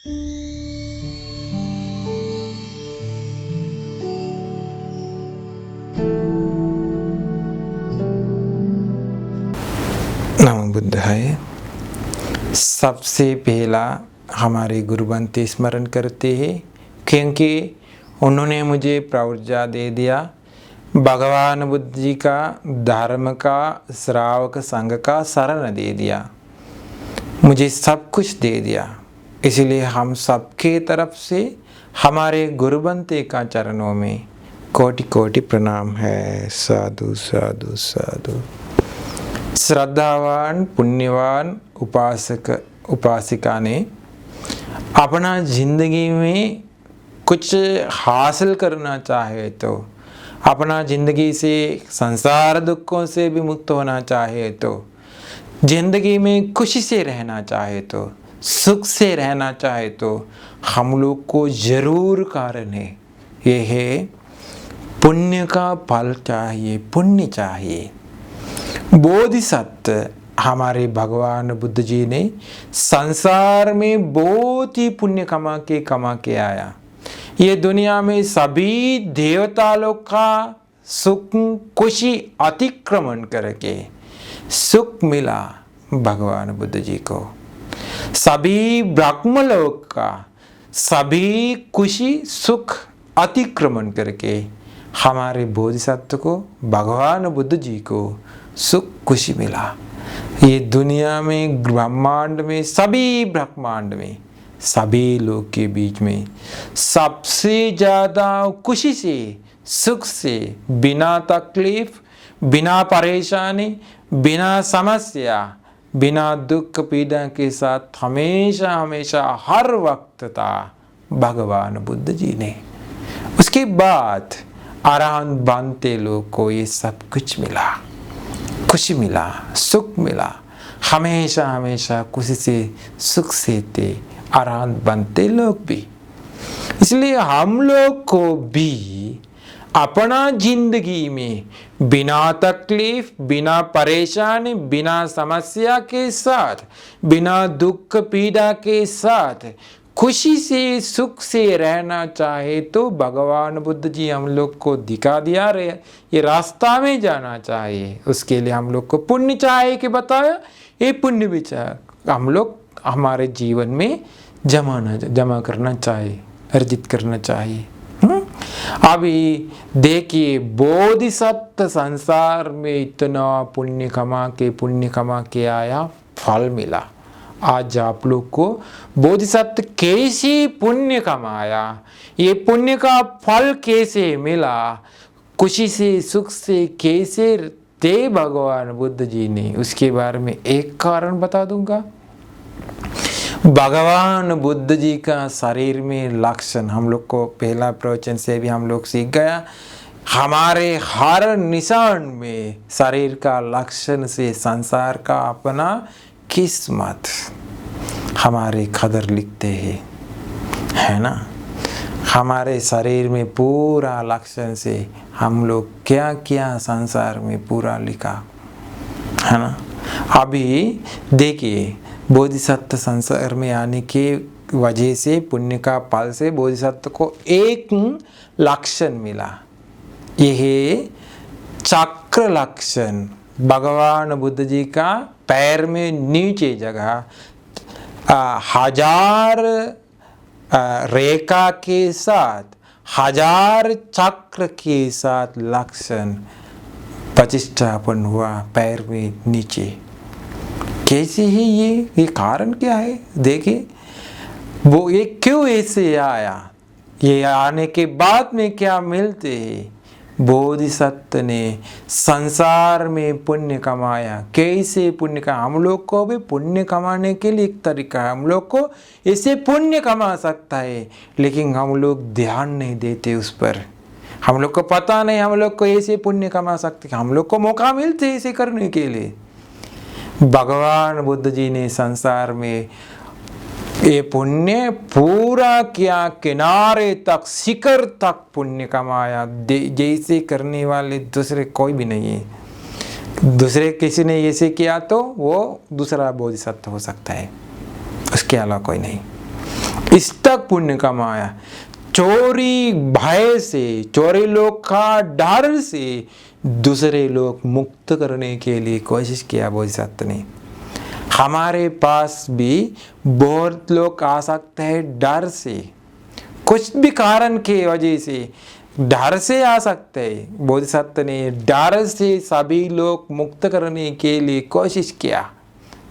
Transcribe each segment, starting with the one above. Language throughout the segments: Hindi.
नमो बुद्धाय। सबसे पहला हमारे गुरु बनते स्मरण करते हैं, क्योंकि उन्होंने मुझे प्रवृत्ति दे दिया। भगवान बुद्ध जी का धर्म का श्रावक संघ का शरण दे दिया, मुझे सब कुछ दे दिया। इसलिए हम सबके तरफ से हमारे गुरु बनते का चरणों में कोटि कोटि प्रणाम है। साधु साधु साधु। श्रद्धावान पुण्यवान उपासक उपासिका ने अपना जिंदगी में कुछ हासिल करना चाहे तो, अपना जिंदगी से संसार दुखों से भी मुक्त होना चाहे तो, जिंदगी में खुशी से रहना चाहे तो, सुख से रहना चाहे तो, हम लोग को जरूर कारण है, ये है पुण्य का फल चाहिए, पुण्य चाहिए। बोधिसत्व हमारे भगवान बुद्ध जी ने संसार में बहुत ही पुण्य कमा के आया। ये दुनिया में सभी देवता लोग का सुख खुशी अतिक्रमण करके सुख मिला भगवान बुद्ध जी को। सभी ब्रह्म लोक का सभी खुशी सुख अतिक्रमण करके हमारे बोधिसत्व को, भगवान बुद्ध जी को सुख खुशी मिला। ये दुनिया में ब्रह्मांड में, सभी ब्रह्मांड में, सभी लोग के बीच में सबसे ज़्यादा खुशी से, सुख से, बिना तकलीफ, बिना परेशानी, बिना समस्या, बिना दुख पीड़ा के साथ हमेशा हमेशा हर वक्त था भगवान बुद्ध जी ने। उसके बाद अरहंत बनते लोग को ये सब कुछ मिला, खुशी मिला, सुख मिला। हमेशा हमेशा खुशी से, सुख से थे अरहंत बनते लोग भी। इसलिए हम लोग को भी अपना जिंदगी में बिना तकलीफ, बिना परेशानी, बिना समस्या के साथ, बिना दुख पीड़ा के साथ खुशी से, सुख से रहना चाहे तो भगवान बुद्ध जी हम लोग को दिखा दिया रहे, ये रास्ता में जाना चाहिए। उसके लिए हम लोग को पुण्य चाहिए कि बताया, ये पुण्य भी चाहिए हम लोग हमारे जीवन में जमा करना चाहिए, अर्जित करना चाहिए। अभी देखिए, बोधिसत्व संसार में इतना पुण्य कमा के आया, फल मिला। आज आप लोग को बोधिसत्व कैसे पुण्य कमाया, ये पुण्य का फल कैसे मिला, खुशी से, सुख से कैसे थे भगवान बुद्ध जी ने, उसके बारे में एक कारण बता दूंगा। भगवान बुद्ध जी का शरीर में लक्षण हम लोग को पहला प्रवचन से भी हम लोग सीख गया। हमारे हर निशान में शरीर का लक्षण से संसार का अपना किस्मत हमारे खदर लिखते हैं, है ना। हमारे शरीर में पूरा लक्षण से हम लोग क्या क्या संसार में पूरा लिखा, है ना। अभी देखिए, बोधिसत्व संसार में आने के वजह से, पुण्य का फल से बोधिसत्व को एक लक्षण मिला, यह चक्र लक्षण। भगवान बुद्ध जी का पैर में नीचे जगह 1000 रेखा के साथ, 1000 चक्र के साथ लक्षण प्रतिष्ठापन हुआ पैर में नीचे। कैसे है ये कारण क्या है? देखिए, वो ये क्यों ऐसे आया, ये आने के बाद में क्या मिलते हैं। बोधिसत्व ने संसार में पुण्य कमाया। कैसे पुण्य का, हम लोग को भी पुण्य कमाने के लिए एक तरीका है, हम लोग को ऐसे पुण्य कमा सकता है, लेकिन हम लोग ध्यान नहीं देते उस पर। हम लोग को पता नहीं हम लोग को ऐसे पुण्य कमा सकते, हम लोग को मौका मिलते ऐसे करने के लिए। भगवान बुद्ध जी ने संसार में ये पुण्य पूरा किया, किनारे तक, शिखर तक पुण्य कमाया। जैसे करने वाले दूसरे कोई भी नहीं है। दूसरे किसी ने ऐसे किया तो वो दूसरा बोधिसत्व हो सकता है, उसके अलावा कोई नहीं। इस तक पुण्य कमाया। चोरी भय से, चोरी लोग का डर से दूसरे लोग मुक्त करने के लिए कोशिश किया बोधिसत्व ने। हमारे पास भी बहुत लोग आ सकते हैं डर से, कुछ भी कारण के वजह से डर से आ सकते हैं। बोधिसत्व ने डर से सभी लोग मुक्त करने के लिए कोशिश किया,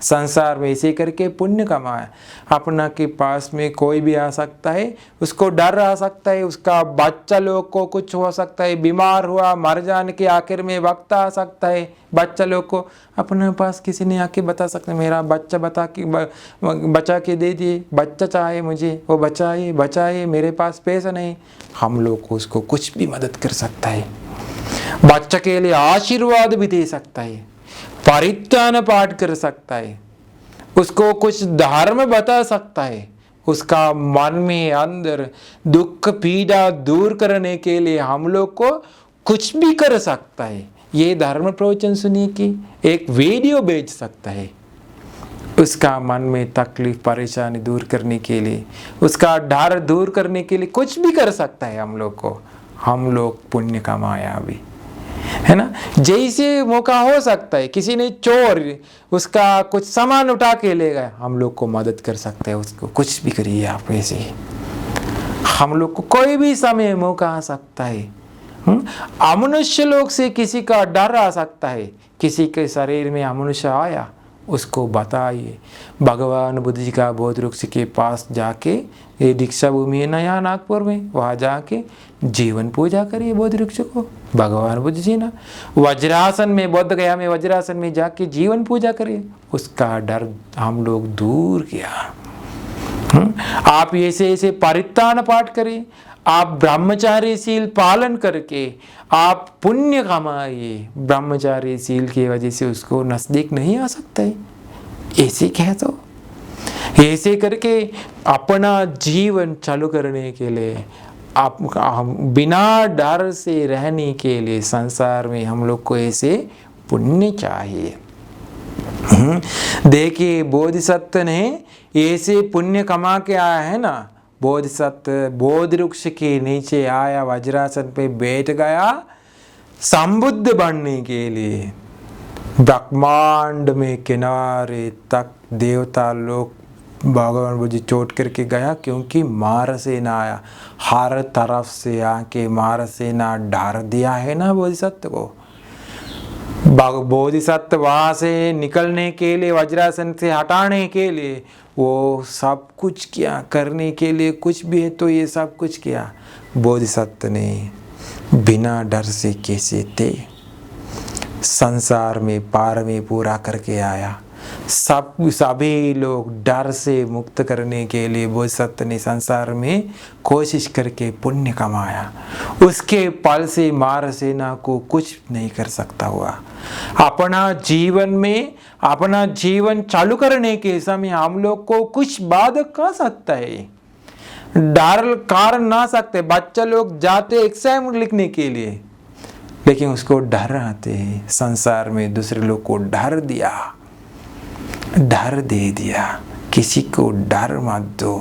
संसार में ऐसे करके पुण्य कमाया। अपना के पास में कोई भी आ सकता है, उसको डर आ सकता है, उसका बच्चा लोग को कुछ हो सकता है, बीमार हुआ मर जाने के आखिर में वक्त आ सकता है, बच्चा लोग को अपने पास किसी ने आके बता सकता है मेरा बच्चा बचा के दे दिए, बच्चा चाहे मुझे, वो बचाए मेरे पास पैसा नहीं, हम लोग को उसको कुछ भी मदद कर सकता है, बच्चा के लिए आशीर्वाद भी दे सकता है, परित्राण पाठ कर सकता है, उसको कुछ धर्म बता सकता है, उसका मन में अंदर दुख पीड़ा दूर करने के लिए हम लोग को कुछ भी कर सकता है। ये धर्म प्रवचन सुनिए कि एक वीडियो भेज सकता है, उसका मन में तकलीफ परेशानी दूर करने के लिए, उसका डर दूर करने के लिए कुछ भी कर सकता है हम लोग को। हम लोग पुण्य कमाया अभी, है ना। जैसे मौका हो सकता है, किसी ने चोर उसका कुछ सामान उठा के ले गए, हम लोग को मदद कर सकते हैं, उसको कुछ भी करिए आप ऐसे। हम लोग को कोई भी समय मौका आ सकता है। अमनुष्य लोग से किसी का डर आ सकता है, किसी के शरीर में अमनुष्य आया उसको बताइए। भगवान बुद्ध जी का बोध वृक्ष के पास जाके, ये दीक्षा भूमि है ना यहाँ नागपुर में, वहाँ जाके जीवन पूजा करिए बोध वृक्ष को। भगवान बुद्ध जी ना वज्रासन में, बोध गया में वज्रासन में जाके जीवन पूजा करिए, उसका डर हम लोग दूर किया। आप ऐसे परित्राण पाठ करिए, आप ब्रह्मचारी शील पालन करके आप पुण्य कमाइए। ब्रह्मचारी शील की वजह से उसको नजदीक नहीं आ सकता है, ऐसे कह दो। ऐसे करके अपना जीवन चालू करने के लिए, आप बिना डर से रहने के लिए संसार में हम लोग को ऐसे पुण्य चाहिए। देखिए बोधिसत्व ने ऐसे पुण्य कमा के आया है ना। बोधिसत्व बोधि वृक्ष के नीचे आया, वज्रासन पे बैठ गया संबुद्ध बनने के लिए। ब्रह्मांड में किनारे तक देवता लोग भगवान बुद्ध जी चोट करके गया, क्योंकि मार सेना आया, हर तरफ से आके मार सेना डार दिया है ना बोधिसत्व को। बोधिसत्व वहां से निकलने के लिए, वज्रासन से हटाने के लिए वो सब कुछ किया, करने के लिए कुछ भी है तो ये सब कुछ किया। बोधिसत्व ने बिना डर से कैसे थे, संसार में पार में पूरा करके आया। सभी लोग डर से मुक्त करने के लिए बोधिसत्व ने संसार में कोशिश करके पुण्य कमाया। उसके फल से मार सेना को कुछ नहीं कर सकता हुआ। अपना जीवन में अपना जीवन चालू करने के समय हम लोग को कुछ बाधक आ सकता है, डर कारण ना सकते। बच्चा लोग जाते एग्जाम लिखने के लिए, लेकिन उसको डर आते हैं। संसार में दूसरे लोग को डर दिया, डर दे दिया, किसी को डर मत दो,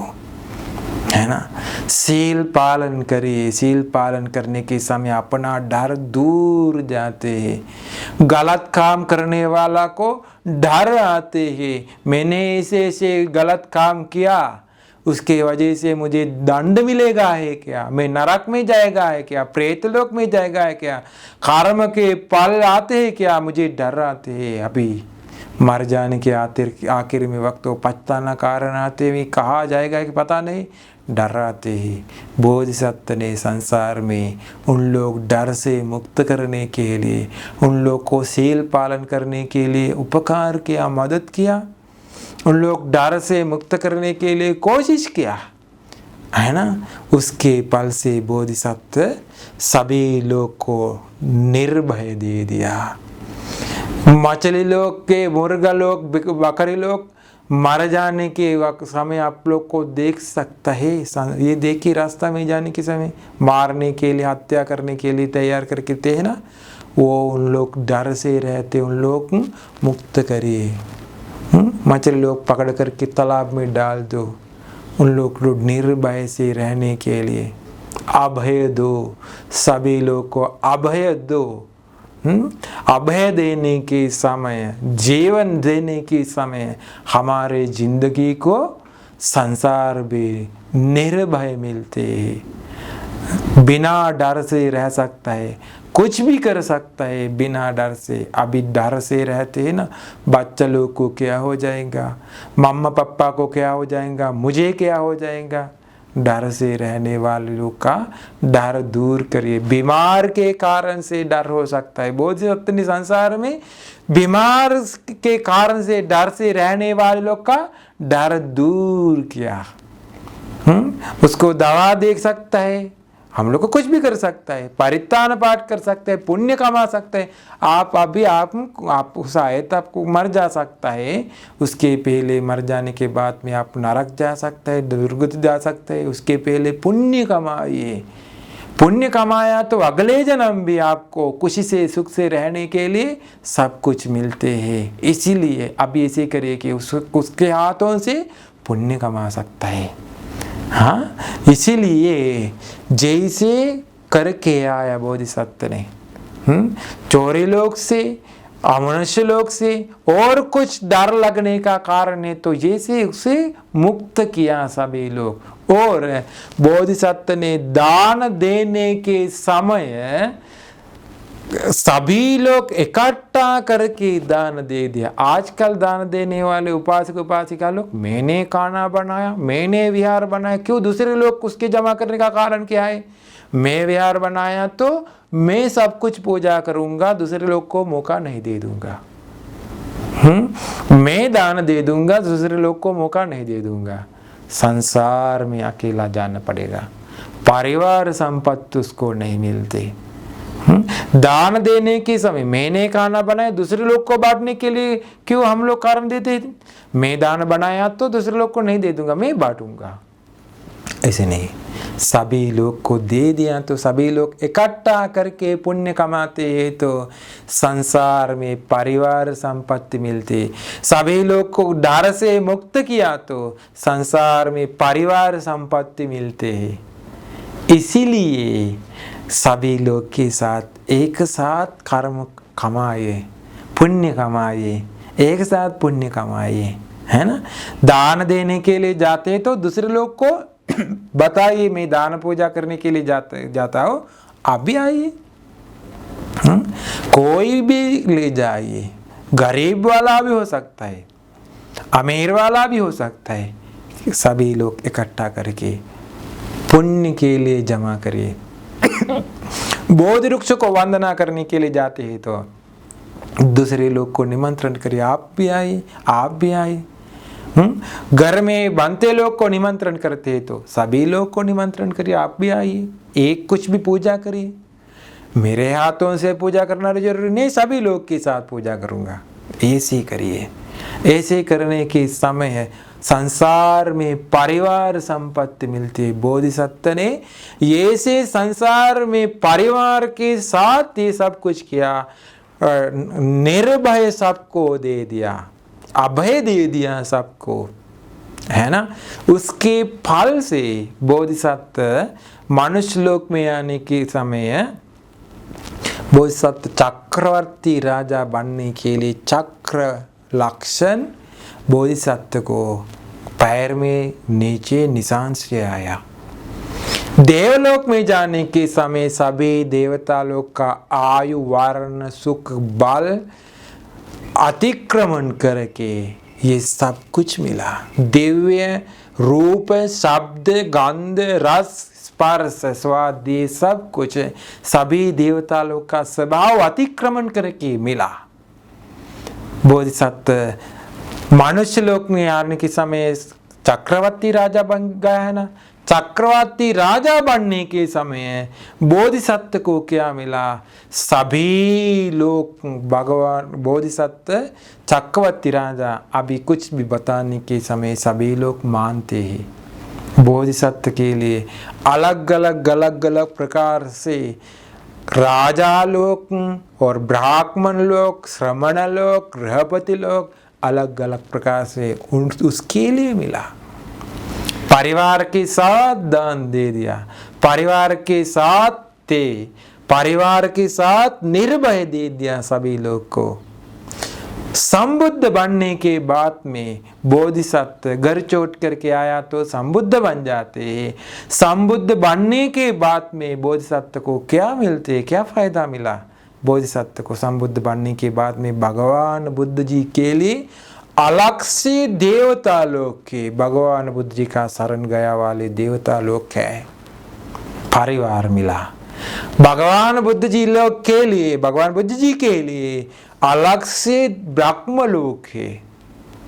है ना। शील पालन करिए, शील पालन करने के समय अपना डर दूर जाते हैं। गलत काम करने वाला को डर आते हैं, मैंने ऐसे गलत काम किया, उसके वजह से मुझे दंड मिलेगा है क्या, मैं नरक में जाएगा है क्या, प्रेतलोक में जाएगा है क्या, कर्म के फल आते हैं क्या, मुझे डर आते हैं। अभी मर जाने के आखिर में वक्त वो पछताना कारण आते हुए कहा जाएगा कि पता नहीं, डर आते ही। बोधिसत्व ने संसार में उन लोग डर से मुक्त करने के लिए, उन लोग को शील पालन करने के लिए उपकार किया, मदद किया, उन लोग डर से मुक्त करने के लिए कोशिश किया, है ना। उसके फल से बोधिसत्व सभी लोग को निर्भय दे दिया। मछली लोग के, मुर्गा लोग, बकरी लोग मर जाने के समय आप लोग को देख सकता है। ये देखिए रास्ता में जाने के समय मारने के लिए, हत्या करने के लिए तैयार करके थे ना, वो उन लोग डर से रहते, उन लोग मुक्त करिए। मछली लोग पकड़ करके तालाब में डाल दो, उन लोग को निर्भय से रहने के लिए अभय दो, सभी लोग को अभय दो। अभय देने के समय, जीवन देने के समय हमारे जिंदगी को संसार में निर्भय मिलते हैं, बिना डर से रह सकता है, कुछ भी कर सकता है बिना डर से। अभी डर से रहते हैं ना, बच्चा लोग को क्या हो जाएगा, मम्मा पापा को क्या हो जाएगा, मुझे क्या हो जाएगा। डर से रहने वाले लोग का डर दूर करिए। बीमार के कारण से डर हो सकता है, बहुत से अपने संसार में बीमार के कारण से डर से रहने वाले लोग का डर दूर किया। उसको दवा दे सकता है, हम लोग को कुछ भी कर सकता है, परित्राण पाठ कर सकते हैं, पुण्य कमा सकते हैं। आप अभी आप शायद आपको मर जा सकता है, उसके पहले मर जाने के बाद में आप नरक जा सकता है, दुर्गति जा सकता है। उसके पहले पुण्य कमाइए, पुण्य कमाया तो अगले जन्म भी आपको खुशी से सुख से रहने के लिए सब कुछ मिलते हैं। इसीलिए अभी ऐसे करिए कि उसके हाथों से पुण्य कमा सकता है। हाँ, इसीलिए जैसे करके आया बोधिसत्व ने, चोरी लोग से, अमनुष्य लोग से और कुछ डर लगने का कारण है, तो जैसे उसे मुक्त किया सभी लोग। और बोधिसत्व ने दान देने के समय सभी लोग इकट्ठा करके दान दे दिया। आजकल दान देने वाले उपासक उपासिका लोग, मैंने खाना बनाया, मैंने विहार बनाया, क्यों दूसरे लोग उसके जमा करने का कारण क्या है? मैं विहार बनाया तो मैं सब कुछ पूजा करूंगा, दूसरे लोग को मौका नहीं दे दूंगा। मैं दान दे दूंगा, दूसरे लोग को मौका नहीं दे दूंगा। संसार में अकेला जाना पड़ेगा, परिवार संपत्ति उसको नहीं मिलती। दान देने के समय मैंने खाना बनाया, दूसरे लोग को बांटने के लिए क्यों हम लोग कारण देते थे? मैं दान बनाया तो दूसरे लोग को नहीं दे दूंगा, मैं बांटूंगा। ऐसे नहीं, सभी लोग को दे दिया तो सभी लोग इकट्ठा करके पुण्य कमाते हैं, तो संसार में परिवार संपत्ति मिलती। सभी लोग को डर से मुक्त किया तो संसार में परिवार संपत्ति मिलते हैं। इसीलिए सभी लोग के साथ एक साथ कर्म कमाइए, पुण्य कमाइए, एक साथ पुण्य कमाइए, है ना। दान देने के लिए जाते तो दूसरे लोग को बताइए, मैं दान पूजा करने के लिए जाता हूँ, आप भी आइए। कोई भी ले जाइए, गरीब वाला भी हो सकता है, अमीर वाला भी हो सकता है, सभी लोग इकट्ठा करके पुण्य के लिए जमा करिए। बोधि वृक्ष को वंदना करने के लिए जाते हैं तो दूसरे लोग को निमंत्रण करिए, आप भी आइए, आप भी आइए। घर में बनते लोग को निमंत्रण करते हैं तो सभी लोग को निमंत्रण करिए, आप भी आइए, एक कुछ भी पूजा करिए। मेरे हाथों से पूजा करना जरूरी नहीं, सभी लोग के साथ पूजा करूंगा, ऐसे करिए। ऐसे करने के समय है संसार में परिवार संपत्ति मिलती है। बोधिसत्व ने ऐसे संसार में परिवार के साथ ये सब कुछ किया, निर्भय सबको दे दिया, अभय दे दिया सबको, है ना। उसके फल से बोधिसत्व मनुष्य लोक में आने के समय बोधिसत्व चक्रवर्ती राजा बनने के लिए चक्र लक्षण बोधिसत्व को पैर में नीचे निशान से आया। देवलोक में जाने के समय सभी देवता लोग का आयु वर्ण सुख बल अतिक्रमण करके ये सब कुछ मिला। दिव्य रूप शब्द गंध रस स्पर्श स्वाद ये सब कुछ सभी देवता लोग का स्वभाव अतिक्रमण करके मिला। बोधिसत्व मनुष्य लोक में आने के समय चक्रवर्ती राजा बन गया है ना। चक्रवर्ती राजा बनने के समय बोधिसत्व को क्या मिला? सभी लोग भगवान बोधिसत्व चक्रवर्ती राजा अभी कुछ भी बताने के समय सभी लोग मानते हैं। बोधिसत्व के लिए अलग अलग प्रकार से राजा लोग और ब्राह्मण लोग, श्रमण लोग, गृहपति लोग अलग अलग प्रकार से उसके लिए मिला। परिवार के साथ दान दे दिया, परिवार के साथ थे, परिवार के साथ निर्भय दे दिया सभी लोग को। संबुद्ध बनने के बाद में बोधिसत्व घर छोड़ करके आया तो संबुद्ध बन जाते हैं। संबुद्ध बनने के बाद में बोधिसत्व को क्या मिलते, क्या फायदा मिला? बोधिसत्व को संबुद्ध बनने के बाद में भगवान बुद्ध जी के लिए अलग से देवता लोग के, भगवान बुद्ध जी का शरण गया वाले देवता लोग है परिवार मिला। भगवान बुद्ध जी लोग के लिए, भगवान बुद्ध जी के लिए अलग से ब्रह्म लोग है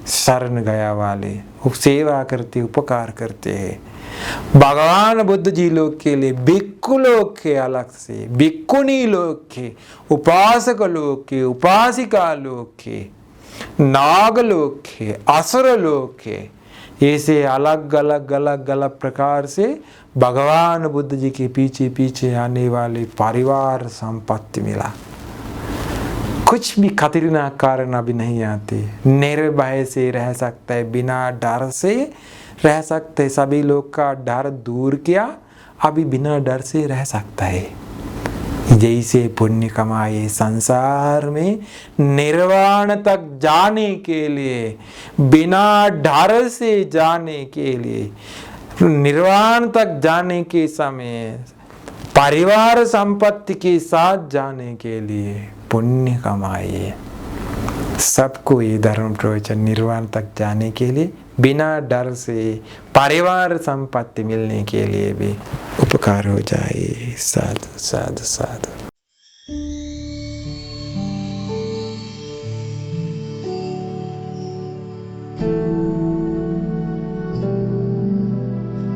शरण गया वाले, सेवा करते, उपकार करते हैं। भगवान बुद्ध जी लोग के लिए भिक्खु लोग के अलग से, भिक्खुनी लोग के, उपासक लोग के, उपासिका लोग के, नाग लोग के, असुर लोग के, ऐसे अलग अलग अलग अलग प्रकार से भगवान बुद्ध जी के पीछे पीछे आने वाले परिवार संपत्ति मिला। कुछ भी खतरनाक कारण अभी नहीं आते, निर्भय से रह सकता है, बिना डर से रह सकते हैं। सभी लोग का डर दूर किया, अभी बिना डर से रह सकता है। जैसे पुण्य कमाए संसार में निर्वाण तक जाने के लिए, बिना डर से जाने के लिए, निर्वाण तक जाने के समय परिवार संपत्ति के साथ जाने के लिए पुण्य कमाइए। सबको ये धर्म प्रवचन निर्वाण तक जाने के लिए, बिना डर से परिवार संपत्ति मिलने के लिए भी उपकार हो जाए। साधु साधु साधु।